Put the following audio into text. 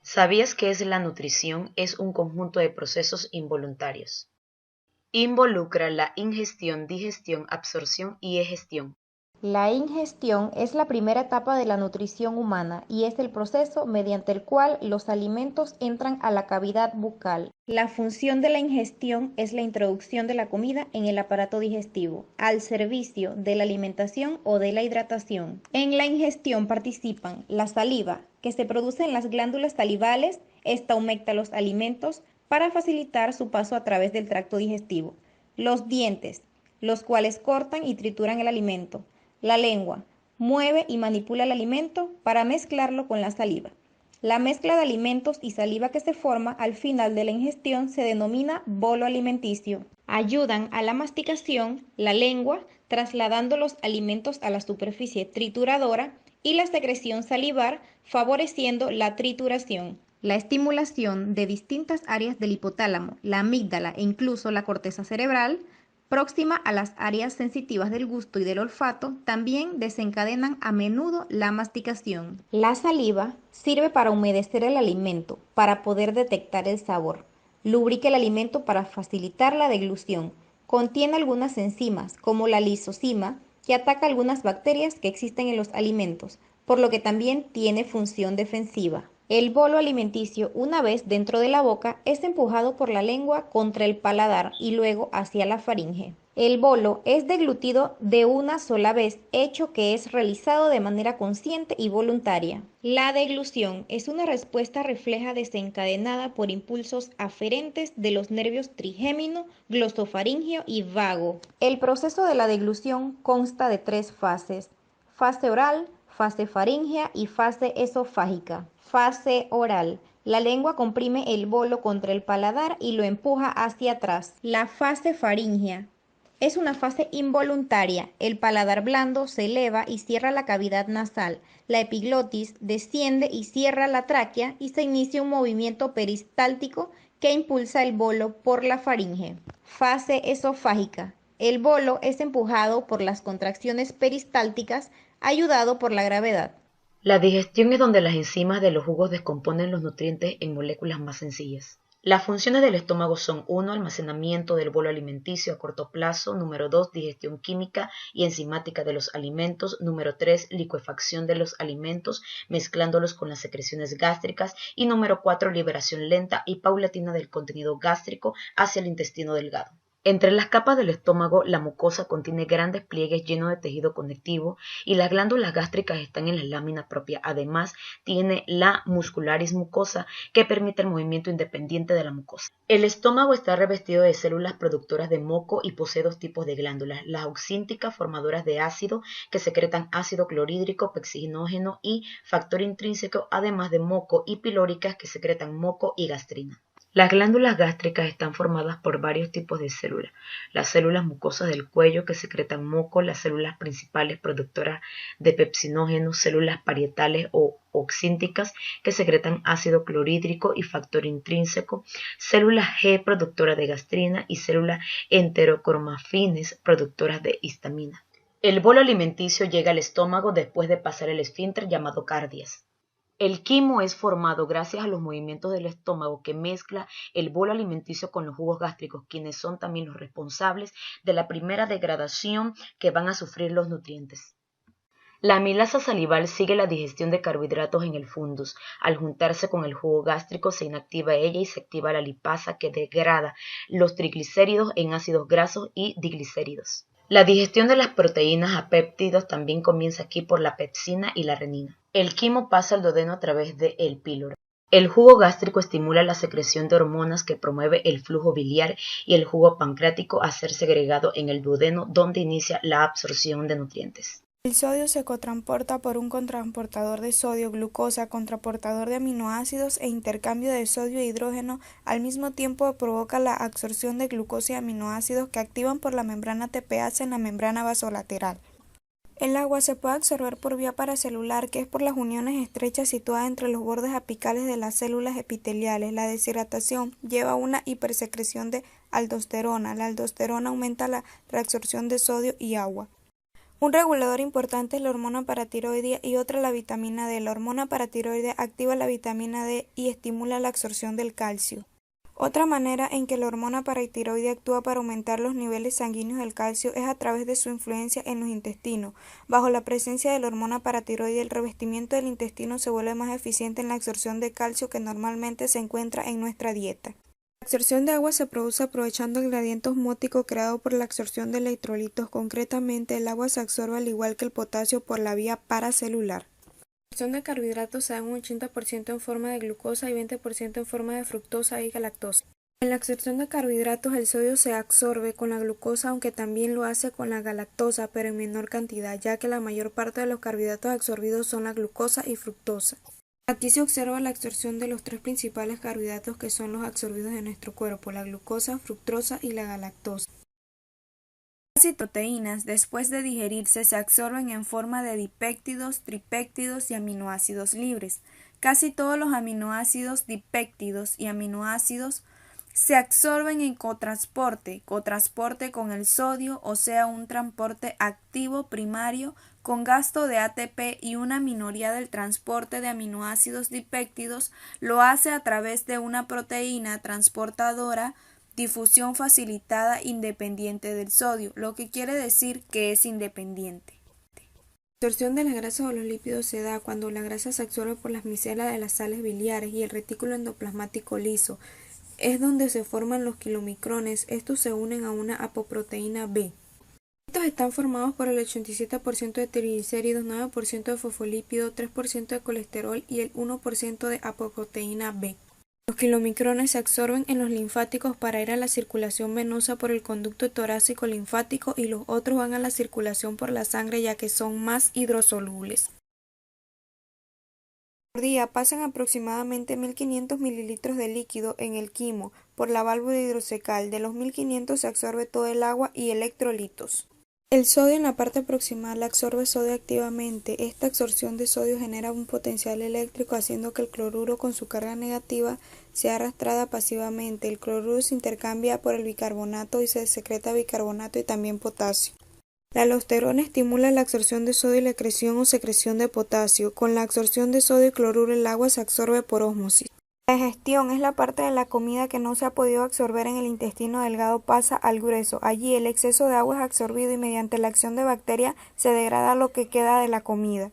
¿Sabías que la nutrición es un conjunto de procesos involuntarios? Involucra la ingestión, digestión, absorción y egestión. La ingestión es la primera etapa de la nutrición humana y es el proceso mediante el cual los alimentos entran a la cavidad bucal. La función de la ingestión es la introducción de la comida en el aparato digestivo, al servicio de la alimentación o de la hidratación. En la ingestión participan la saliva, que se produce en las glándulas salivales. Esta humecta los alimentos para facilitar su paso a través del tracto digestivo. Los dientes, los cuales cortan y trituran el alimento. La lengua mueve y manipula el alimento para mezclarlo con la saliva. La mezcla de alimentos y saliva que se forma al final de la ingestión se denomina bolo alimenticio. Ayudan a la masticación la lengua, trasladando los alimentos a la superficie trituradora, y la secreción salivar, favoreciendo la trituración. La estimulación de distintas áreas del hipotálamo, la amígdala e incluso la corteza cerebral, próxima a las áreas sensitivas del gusto y del olfato, también desencadenan a menudo la masticación. La saliva sirve para humedecer el alimento, para poder detectar el sabor. Lubrica el alimento para facilitar la deglución. Contiene algunas enzimas, como la lisozima, que ataca algunas bacterias que existen en los alimentos, por lo que también tiene función defensiva. El bolo alimenticio, una vez dentro de la boca, es empujado por la lengua contra el paladar y luego hacia la faringe. El bolo es deglutido de una sola vez, hecho que es realizado de manera consciente y voluntaria. La deglución es una respuesta refleja desencadenada por impulsos aferentes de los nervios trigémino, glosofaringeo y vago. El proceso de la deglución consta de 3 fases: fase oral, fase faríngea y fase esofágica. Fase oral. La lengua comprime el bolo contra el paladar y lo empuja hacia atrás. La fase faríngea es una fase involuntaria. El paladar blando se eleva y cierra la cavidad nasal. La epiglotis desciende y cierra la tráquea y se inicia un movimiento peristáltico que impulsa el bolo por la faringe. Fase esofágica. El bolo es empujado por las contracciones peristálticas, ayudado por la gravedad. La digestión es donde las enzimas de los jugos descomponen los nutrientes en moléculas más sencillas. Las funciones del estómago son: 1. Almacenamiento del bolo alimenticio a corto plazo. Número 2. Digestión química y enzimática de los alimentos. Número 3. Licuefacción de los alimentos, mezclándolos con las secreciones gástricas. Y número 4. Liberación lenta y paulatina del contenido gástrico hacia el intestino delgado. Entre las capas del estómago, la mucosa contiene grandes pliegues llenos de tejido conectivo y las glándulas gástricas están en la lámina propia. Además, tiene la muscularis mucosa, que permite el movimiento independiente de la mucosa. El estómago está revestido de células productoras de moco y posee 2 tipos de glándulas: las oxínticas, formadoras de ácido, que secretan ácido clorhídrico, pexinógeno y factor intrínseco, además de moco, y pilóricas, que secretan moco y gastrina. Las glándulas gástricas están formadas por varios tipos de células: las células mucosas del cuello, que secretan moco, las células principales productoras de pepsinógeno, células parietales o oxínticas, que secretan ácido clorhídrico y factor intrínseco, células G productoras de gastrina y células enterocromafines productoras de histamina. El bolo alimenticio llega al estómago después de pasar el esfínter llamado cardias. El quimo es formado gracias a los movimientos del estómago, que mezcla el bolo alimenticio con los jugos gástricos, quienes son también los responsables de la primera degradación que van a sufrir los nutrientes. La amilasa salival sigue la digestión de carbohidratos en el fundus. Al juntarse con el jugo gástrico se inactiva ella y se activa la lipasa, que degrada los triglicéridos en ácidos grasos y diglicéridos. La digestión de las proteínas a péptidos también comienza aquí por la pepsina y la renina. El quimo pasa al duodeno a través del píloro. El jugo gástrico estimula la secreción de hormonas que promueve el flujo biliar y el jugo pancreático a ser segregado en el duodeno, donde inicia la absorción de nutrientes. El sodio se cotransporta por un cotransportador de sodio, glucosa, contraportador de aminoácidos e intercambio de sodio e hidrógeno. Al mismo tiempo provoca la absorción de glucosa y aminoácidos, que activan por la membrana TPase en la membrana vasolateral. El agua se puede absorber por vía paracelular, que es por las uniones estrechas situadas entre los bordes apicales de las células epiteliales. La deshidratación lleva a una hipersecreción de aldosterona. La aldosterona aumenta la reabsorción de sodio y agua. Un regulador importante es la hormona paratiroidea y otra la vitamina D. La hormona paratiroidea activa la vitamina D y estimula la absorción del calcio. Otra manera en que la hormona paratiroidea actúa para aumentar los niveles sanguíneos del calcio es a través de su influencia en los intestinos. Bajo la presencia de la hormona paratiroidea, el revestimiento del intestino se vuelve más eficiente en la absorción de calcio que normalmente se encuentra en nuestra dieta. La absorción de agua se produce aprovechando el gradiente osmótico creado por la absorción de electrolitos. Concretamente, el agua se absorbe al igual que el potasio por la vía paracelular. La absorción de carbohidratos se da un 80% en forma de glucosa y 20% en forma de fructosa y galactosa. En la absorción de carbohidratos el sodio se absorbe con la glucosa, aunque también lo hace con la galactosa, pero en menor cantidad, ya que la mayor parte de los carbohidratos absorbidos son la glucosa y fructosa. Aquí se observa la absorción de los tres principales carbohidratos que son los absorbidos en nuestro cuerpo, la glucosa, fructosa y la galactosa. Las proteínas, después de digerirse, se absorben en forma de dipéptidos, tripéptidos y aminoácidos libres. Casi todos los aminoácidos, dipéptidos y aminoácidos se absorben en cotransporte con el sodio, o sea, un transporte activo primario con gasto de ATP, y una minoría del transporte de aminoácidos dipéptidos lo hace a través de una proteína transportadora, difusión facilitada independiente del sodio, lo que quiere decir que es independiente. La absorción de las grasas o los lípidos se da cuando la grasa se absorbe por las micelas de las sales biliares y el retículo endoplasmático liso. Es donde se forman los kilomicrones. Estos se unen a una apoproteína B. Estos están formados por el 87% de triglicéridos, 9% de fosfolípidos, 3% de colesterol y el 1% de apoproteína B. Los kilomicrones se absorben en los linfáticos para ir a la circulación venosa por el conducto torácico linfático, y los otros van a la circulación por la sangre, ya que son más hidrosolubles. Por día pasan aproximadamente 1500 mililitros de líquido en el quimo por la válvula hidrocecal. De los 1500 se absorbe todo el agua y electrolitos. El sodio en la parte proximal absorbe sodio activamente. Esta absorción de sodio genera un potencial eléctrico, haciendo que el cloruro con su carga negativa sea arrastrada pasivamente. El cloruro se intercambia por el bicarbonato y se secreta bicarbonato y también potasio. La aldosterona estimula la absorción de sodio y la excreción o secreción de potasio. Con la absorción de sodio y cloruro el agua se absorbe por ósmosis. La digestión es la parte de la comida que no se ha podido absorber en el intestino delgado, pasa al grueso. Allí el exceso de agua es absorbido y mediante la acción de bacterias se degrada lo que queda de la comida.